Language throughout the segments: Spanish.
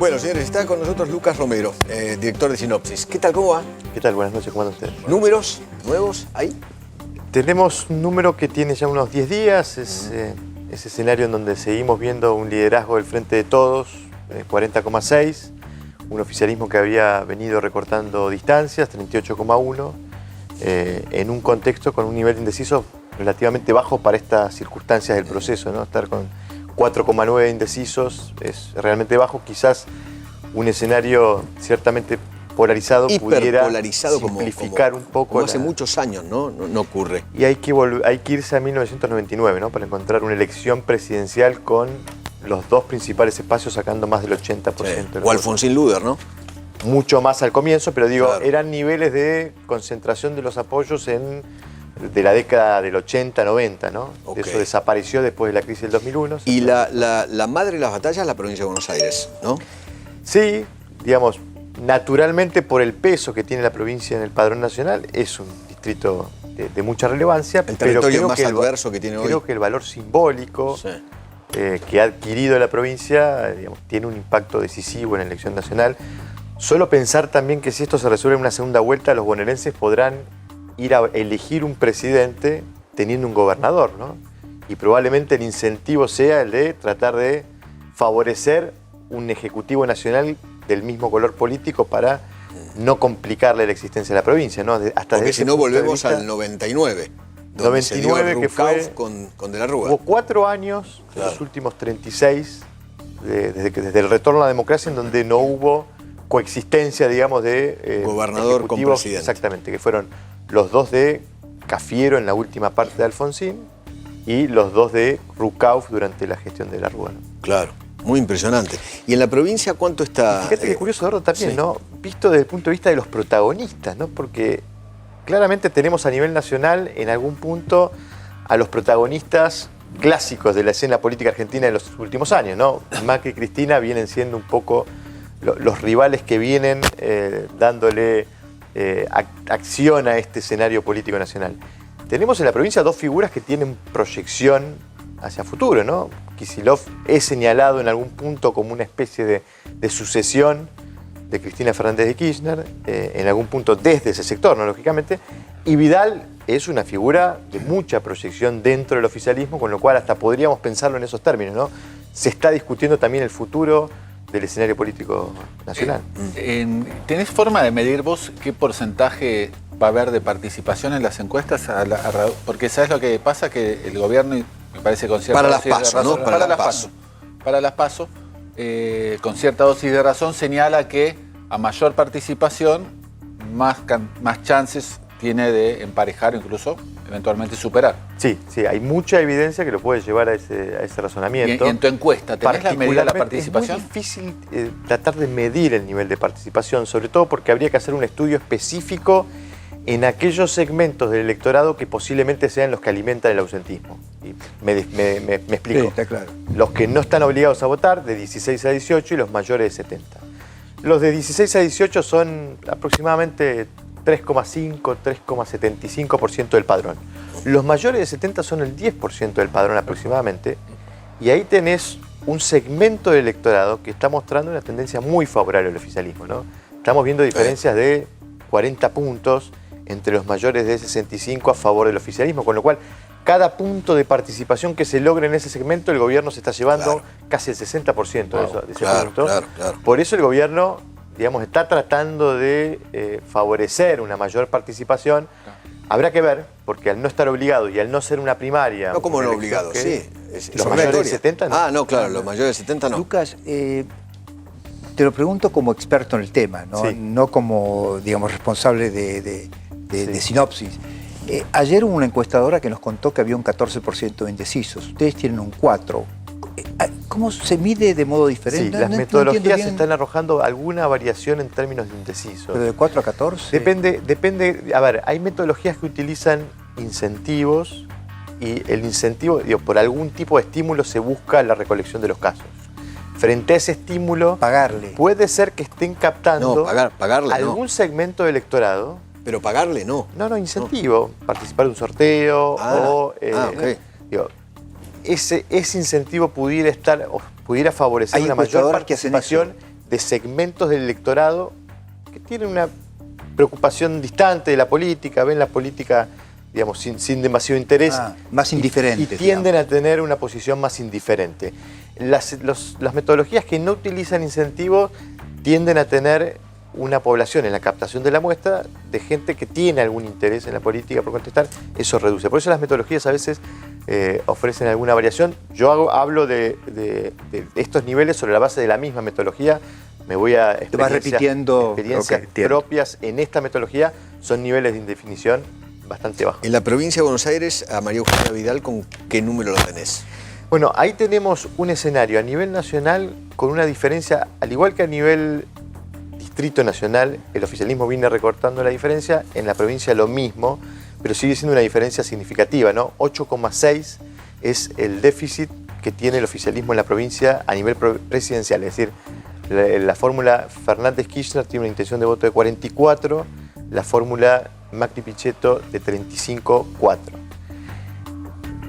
Bueno, señores, está con nosotros Lucas Romero, director de Sinopsis. ¿Qué tal? ¿Cómo va? ¿Qué tal? Buenas noches, ¿cómo andan ustedes? ¿Números nuevos ahí? Tenemos un número que tiene ya unos 10 días, es ese escenario en donde seguimos viendo un liderazgo del Frente de Todos, 40,6, un oficialismo que había venido recortando distancias, 38,1, en un contexto con un nivel de indecisos relativamente bajo para estas circunstancias del proceso, ¿no? Estar con 4,9 indecisos es realmente bajo, quizás un escenario ciertamente polarizado pudiera simplificar un poco. Como hace muchos años, ¿no? No ocurre. Y hay que irse a 1999, ¿no? Para encontrar una elección presidencial con los dos principales espacios sacando más del 80%. Sí. O Alfonsín Luder, ¿no? Mucho más al comienzo, pero digo, claro, eran niveles de concentración de los apoyos de la década del 80-90, ¿no? Okay. Eso desapareció después de la crisis del 2001. Y la madre de las batallas es la provincia de Buenos Aires, ¿no? Sí, digamos, naturalmente por el peso que tiene la provincia en el padrón nacional, es un distrito de mucha relevancia. El territorio más adverso que tiene hoy. Creo que el valor simbólico que ha adquirido la provincia, digamos, tiene un impacto decisivo en la elección nacional. Solo pensar también que si esto se resuelve en una segunda vuelta, los bonaerenses podrán ir a elegir un presidente teniendo un gobernador, ¿no? Y probablemente el incentivo sea el de tratar de favorecer un ejecutivo nacional del mismo color político para no complicarle la existencia de la provincia, ¿no? Porque si no volvemos al 99, donde 99 se dio el que fue con De la Rúa. Hubo 4 años, claro, los últimos 36, desde el retorno a la democracia, en donde no hubo coexistencia, digamos, de gobernador con presidente. Exactamente, que fueron los dos de Cafiero en la última parte de Alfonsín y los dos de Rucauf durante la gestión de la Rúa, ¿no? Claro, muy impresionante. ¿Y en la provincia cuánto está? Fíjate que curioso, Eduardo, también, sí, ¿no? Visto desde el punto de vista de los protagonistas, ¿no? Porque claramente tenemos a nivel nacional, en algún punto, a los protagonistas clásicos de la escena política argentina en los últimos años, ¿no? Macri y Cristina vienen siendo un poco los rivales que vienen dándole acción a este escenario político nacional. Tenemos en la provincia dos figuras que tienen proyección hacia futuro, ¿no? Kicillof es señalado en algún punto como una especie de sucesión de Cristina Fernández de Kirchner, en algún punto desde ese sector, ¿no? Lógicamente, y Vidal es una figura de mucha proyección dentro del oficialismo, con lo cual hasta podríamos pensarlo en esos términos, ¿no? Se está discutiendo también el futuro del escenario político nacional. ¿Tenés forma de medir vos qué porcentaje va a haber de participación en las encuestas? Porque ¿sabes lo que pasa? Que el gobierno, me parece con cierta dosis de razón, ¿no? Para las PASO, con cierta dosis de razón, señala que a mayor participación, más chances tiene de emparejar o incluso eventualmente superar. Sí, hay mucha evidencia que lo puede llevar a ese razonamiento. ¿Y en tu encuesta tenés la medida de la participación? Es muy difícil tratar de medir el nivel de participación, sobre todo porque habría que hacer un estudio específico en aquellos segmentos del electorado que posiblemente sean los que alimentan el ausentismo. Y me explico. Sí, está claro. Los que no están obligados a votar, de 16 a 18, y los mayores de 70. Los de 16 a 18 son aproximadamente 3,5, 3,75% del padrón. Los mayores de 70 son el 10% del padrón aproximadamente, y ahí tenés un segmento del electorado que está mostrando una tendencia muy favorable al oficialismo, ¿no? Estamos viendo diferencias de 40 puntos entre los mayores de 65 a favor del oficialismo, con lo cual cada punto de participación que se logre en ese segmento, el gobierno se está llevando casi el 60% de ese punto. Claro. Por eso el gobierno, digamos, está tratando de favorecer una mayor participación. Habrá que ver, porque al no estar obligado y al no ser una primaria... No, como no obligado, sí. Los mayores de 70 no. Ah, no, claro, los mayores de 70 no. Lucas, te lo pregunto como experto en el tema, ¿no? Sí. No como, digamos, responsable de Sinopsis. Ayer hubo una encuestadora que nos contó que había un 14% de indecisos. Ustedes tienen un 4%. ¿Cómo se mide de modo diferente? Sí, las metodologías están arrojando alguna variación en términos de indecisos. ¿Pero de 4 a 14? Depende. A ver, hay metodologías que utilizan incentivos y el incentivo, por algún tipo de estímulo se busca la recolección de los casos. Frente a ese estímulo, pagarle. Puede ser que estén captando pagarle, algún segmento de electorado. Pero pagarle no. No, incentivo. No. Participar de un sorteo okay. Ese incentivo pudiera favorecer una mayor participación de segmentos del electorado que tienen una preocupación distante de la política, ven la política, digamos, sin demasiado interés. Más indiferentes. Y tienden a tener una posición más indiferente. Las metodologías que no utilizan incentivos tienden a tener una población en la captación de la muestra de gente que tiene algún interés en la política por contestar, eso reduce. Por eso las metodologías a veces ofrecen alguna variación. Yo hablo de estos niveles sobre la base de la misma metodología. Me voy a Te vas repitiendo experiencias propias en esta metodología, son niveles de indefinición bastante bajos. En la provincia de Buenos Aires, a María Eugenia Vidal, ¿con qué número lo tenés? Bueno, ahí tenemos un escenario a nivel nacional con una diferencia, al igual que a nivel distrito nacional, el oficialismo viene recortando la diferencia, en la provincia lo mismo, pero sigue siendo una diferencia significativa, ¿no? 8,6 es el déficit que tiene el oficialismo en la provincia a nivel presidencial, es decir, la fórmula Fernández-Kirchner tiene una intención de voto de 44, la fórmula Macri-Pichetto de 35,4.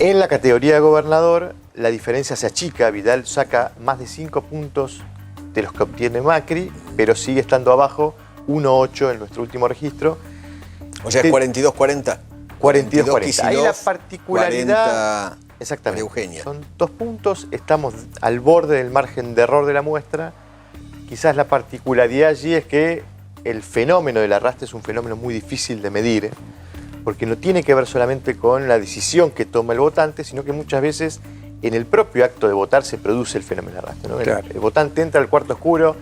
En la categoría de gobernador, la diferencia se achica, Vidal saca más de 5 puntos de los que obtiene Macri, pero sigue estando abajo, 1,8 en nuestro último registro. O sea, 42-40. 42-40. Ahí la particularidad... 40 exactamente. María Eugenia. Son 2 puntos, estamos al borde del margen de error de la muestra. Quizás la particularidad allí es que el fenómeno del arrastre es un fenómeno muy difícil de medir, porque no tiene que ver solamente con la decisión que toma el votante, sino que muchas veces en el propio acto de votar se produce el fenómeno del arrastre, ¿no? Claro. El votante entra al cuarto oscuro,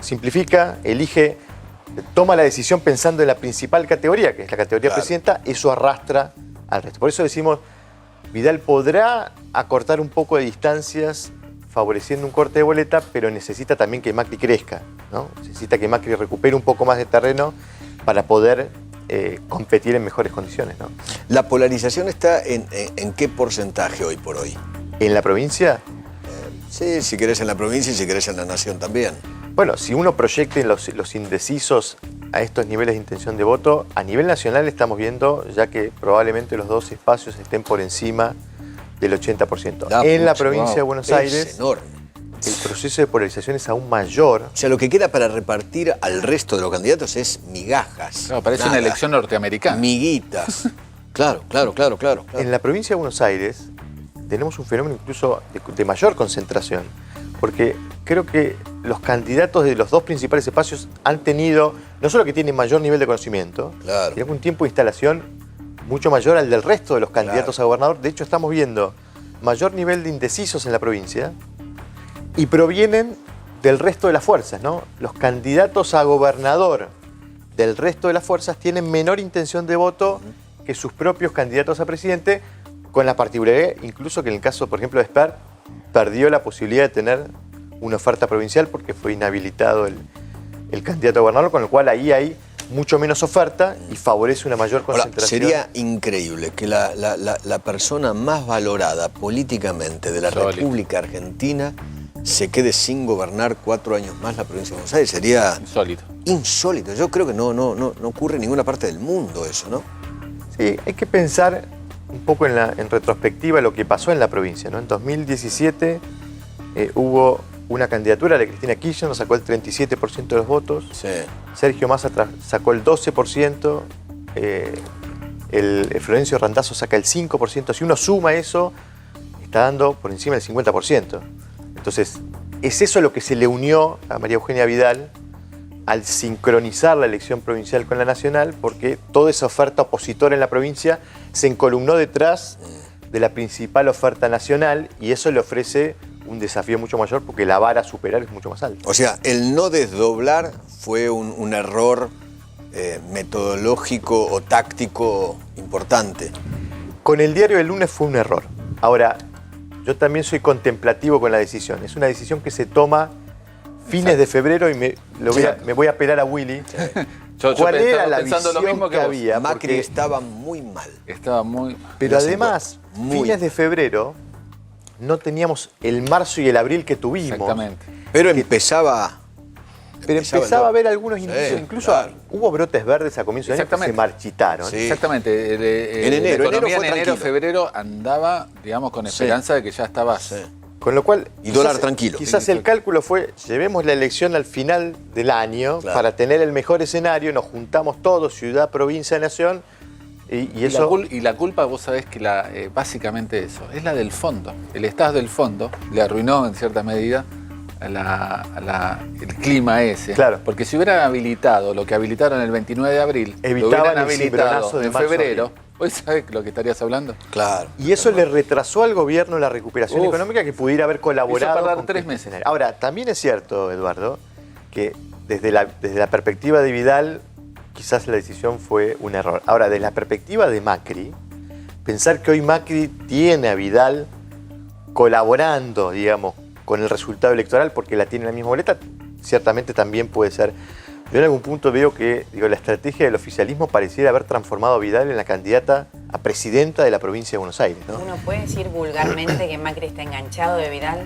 simplifica, elige, toma la decisión pensando en la principal categoría, que es la categoría presidenta, eso arrastra al resto. Por eso decimos, Vidal podrá acortar un poco de distancias favoreciendo un corte de boleta, pero necesita también que Macri crezca, ¿no? Necesita que Macri recupere un poco más de terreno para poder competir en mejores condiciones, ¿no? ¿La polarización está en qué porcentaje hoy por hoy? ¿En la provincia? Sí, si querés en la provincia y si querés en la nación también. Bueno, si uno proyecta los indecisos a estos niveles de intención de voto, a nivel nacional estamos viendo ya que probablemente los 2 espacios estén por encima del 80%. En la provincia de Buenos Aires, es enorme. el proceso de polarización es aún mayor. O sea, lo que queda para repartir al resto de los candidatos es migajas. Claro, parece Nada. una elección norteamericana. Miguitas. Claro. En la provincia de Buenos Aires tenemos un fenómeno incluso de mayor concentración, porque creo que los candidatos de los 2 principales espacios han tenido, no solo que tienen mayor nivel de conocimiento, Claro. sino un tiempo de instalación mucho mayor al del resto de los candidatos a gobernador. De hecho, estamos viendo mayor nivel de indecisos en la provincia y provienen del resto de las fuerzas, ¿no? Los candidatos a gobernador del resto de las fuerzas tienen menor intención de voto que sus propios candidatos a presidente, con la particularidad incluso que en el caso, por ejemplo, de Esper, perdió la posibilidad de tener una oferta provincial porque fue inhabilitado el candidato a gobernador, con lo cual ahí hay mucho menos oferta y favorece una mayor Ahora, concentración. sería increíble que la persona más valorada políticamente de la Sólido. República Argentina se quede sin gobernar 4 años más la provincia de Buenos Aires. Sería Insólito. insólito. Yo creo que no ocurre en ninguna parte del mundo eso, ¿no? Sí, hay que pensar un poco en retrospectiva lo que pasó en la provincia, ¿no? En 2017 hubo una candidatura de Cristina Kirchner, sacó el 37% de los votos. Sí. Sergio Massa sacó el 12%, el Florencio Randazzo saca el 5%. Si uno suma eso, está dando por encima del 50%. Entonces, es eso lo que se le unió a María Eugenia Vidal al sincronizar la elección provincial con la nacional, porque toda esa oferta opositora en la provincia se encolumnó detrás de la principal oferta nacional y eso le ofrece un desafío mucho mayor porque la vara a superar es mucho más alta. O sea, el no desdoblar fue un error metodológico o táctico importante. Con el diario del lunes fue un error. Ahora, yo también soy contemplativo con la decisión. Es una decisión que se toma fines de febrero y me voy a apelar a Willy. Yo ¿Cuál era estaba la pensando visión lo mismo que vos. había? Macri Porque- estaba muy mal. Estaba muy... Pero Los además, muy- fines de febrero no teníamos el marzo y el abril que tuvimos. Exactamente. Pero empezaba Empezaba a haber algunos indicios, Sí, incluso claro. hubo brotes verdes a comienzo de año que se Exactamente. marchitaron. Sí. Exactamente. En enero, La economía enero fue en enero, tranquilo. febrero andaba, digamos, con esperanza de que ya estaba Sí. Con lo cual... Y dólar tranquilo. Quizás el cálculo fue, llevemos la elección al final del año para tener el mejor escenario, nos juntamos todos, ciudad, provincia, nación, y eso... Y la culpa, vos sabés que básicamente eso, es la del fondo. El estado del fondo le arruinó en cierta medida el clima ese. Claro. Porque si hubieran habilitado lo que habilitaron el 29 de abril, lo Evitaban hubieran el habilitado cimbronazo de en marzo, febrero, ¿hoy sabés lo que estarías hablando? Claro. Y eso le retrasó al gobierno la recuperación económica que pudiera haber colaborado. Hizo perder con 3 este meses. escenario. Ahora, también es cierto, Eduardo, que desde la perspectiva de Vidal, quizás la decisión fue un error. Ahora, desde la perspectiva de Macri, pensar que hoy Macri tiene a Vidal colaborando, digamos, con el resultado electoral porque la tiene en la misma boleta, ciertamente también puede ser. Yo en algún punto veo que la estrategia del oficialismo pareciera haber transformado a Vidal en la candidata a presidenta de la provincia de Buenos Aires, ¿no? ¿Uno puede decir vulgarmente que Macri está enganchado de Vidal?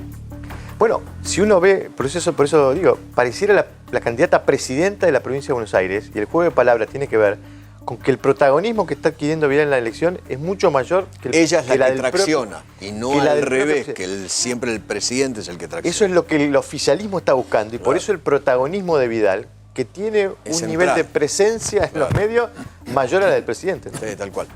Bueno, si uno ve, por eso digo, pareciera la candidata a presidenta de la provincia de Buenos Aires, y el juego de palabras tiene que ver con que el protagonismo que está adquiriendo Vidal en la elección es mucho mayor que Ella es la que del tracciona, y no que la al del propio revés, presidente. que siempre el presidente es el que tracciona. Eso es lo que el oficialismo está buscando, y por Claro. eso el protagonismo de Vidal, que tiene Es un nivel central. de presencia en los medios mayor a la del presidente. Sí, tal cual.